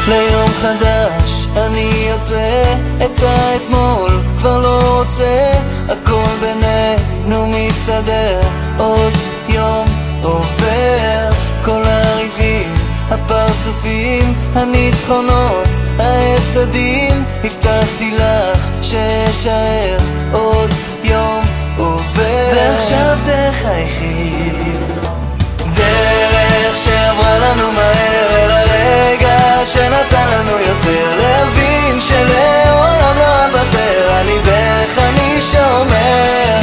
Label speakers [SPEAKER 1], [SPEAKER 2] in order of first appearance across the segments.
[SPEAKER 1] ליום חדש אני יוצא, את האתמול כבר לא רוצה, הכל בינינו מסתדר, עוד יום עובר. כל הריבים, הפרצופים, הניצחונות, ההפסדים, הבטחתי לך שאשאר, עוד יום עובר. ועכשיו תחייכי, דרך שעברה לנו מהר, אל הרגע שנתן לנו יותר, להבין שלעולם לא אוותר, על ליבך אני שומר.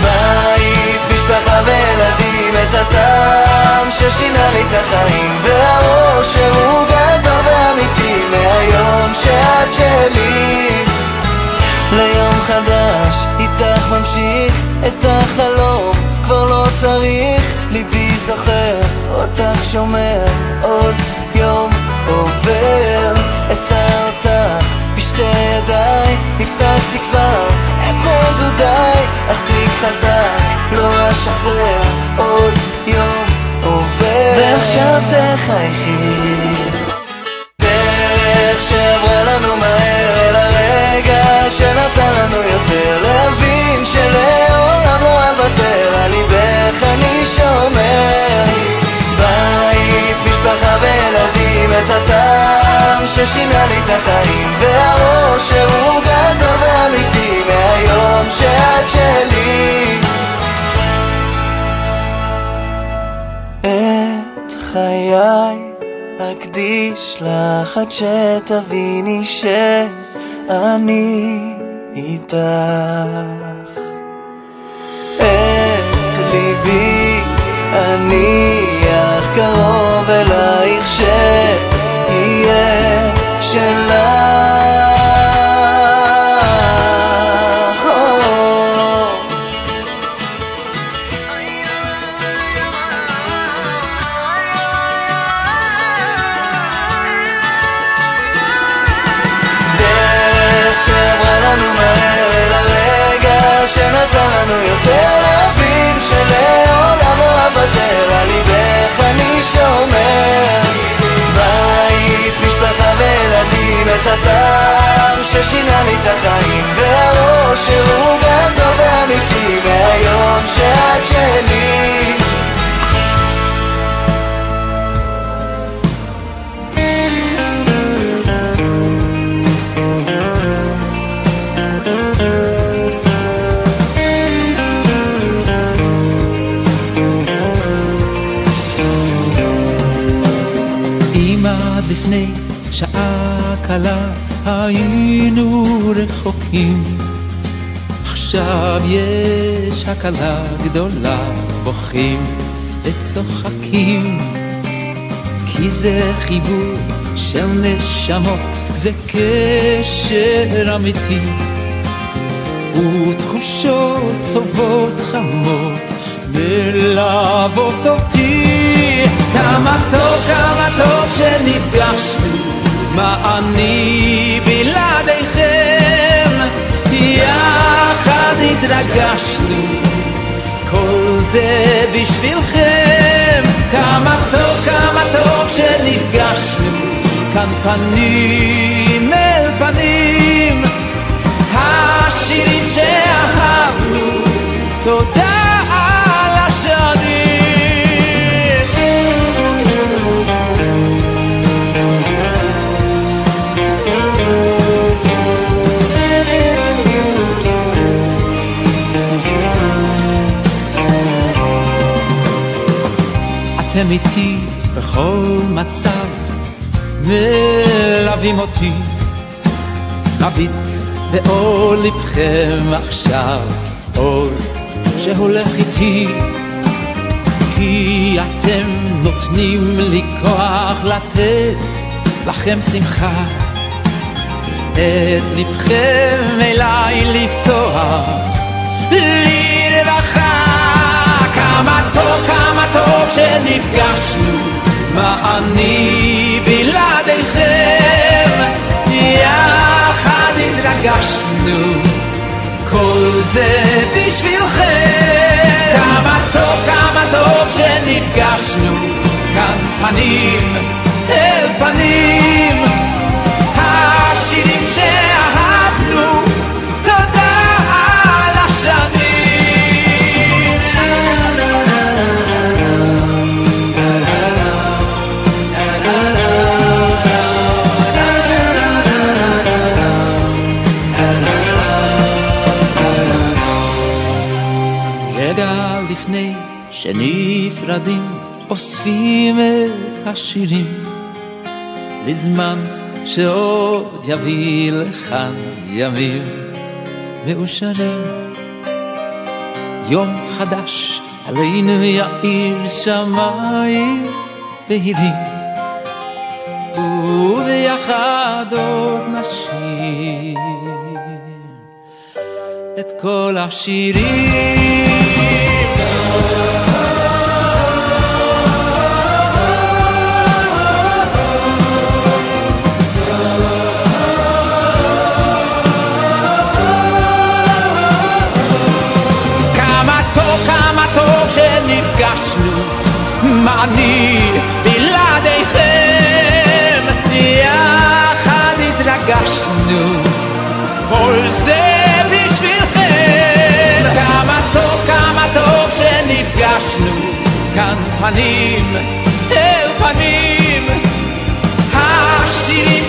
[SPEAKER 1] בית, משפחה וילדים, את הטעם ששינה לי את החיים, והאושר הוא גדול ואמיתי, מהיום שאת שלי. ליום חדש איתך ממשיך, את החלום כבר לא צריך, ליבי זוכר אותך שומר, עוד יום עובר. אשא אותך בשתי ידיי, הפסקתי כבר את נדודיי, אחזיק חזק לא אשחרר, עוד יום עובר. ועכשיו תחייכי, דרך שעברה לנו מהר, אל הרגע שנתן לנו יותר, להבין שלעולם לא אוותר, על ליבך אני שומר. בית, משפחה וילדים, את הטעם ששינה לי את החיים, והאושר הוא גדול ואמיתי, מהיום שאת שלי. את חיי אקדיש לך עד שתביני שאני איתך, את ליבי אניח קרוב אלייך, שיהיה שלך. שעברה לנו מהר, אל הרגע שנתן לנו יותר, להבין שלעולם לא אוותר, על ליבך אני שומר. בית, משפחה וילדים, את הטעם ששינה לי את החיים, והאושר הוא גדול ואמיתי, מהיום שאת שלי.
[SPEAKER 2] לפני שעה קלה היינו רחוקים, עכשיו יש הקלה גדולה, בוכים וצוחקים, כי זה חיבור של נשמות, זה קשר אמיתי, ותחושות טובות חמות מלוות אותי. כמה טוב שנפגשנו, מה אני בלעדיכם, יחד התרגשנו, כל זה בשבילכם. כמה טוב שנפגשנו, כאן פנים אל פנים, השירים שאהבנו, תודה על השנים. אתם איתי בכל מצב, מלווים אותי, מביט באור לבכם עכשיו, אור שהולך איתי, כי אתם נותנים לי כוח לתת לכם שמחה, את לבכם אליי לפתוח לי רווחה. כמה טוב שנפגשנו, מה אני בלעדיכם, יחד התרגשנו, כל זה בשבילכם. כמה טוב שנפגשנו, כאן פנים אל פנים, אוספים את השירים לזמן שעוד יביא לכאן ימים מאושרים. יום חדש עלינו יאיר שמיים בהירים, וביחד עוד נשיר את כל השירים. כמה טוב שנפגשנו, מה אני בלעדיכם, יחד התרגשנו, כל זה בשבילכם. כמה טוב שנפגשנו, כאן פנים אל פנים, השירים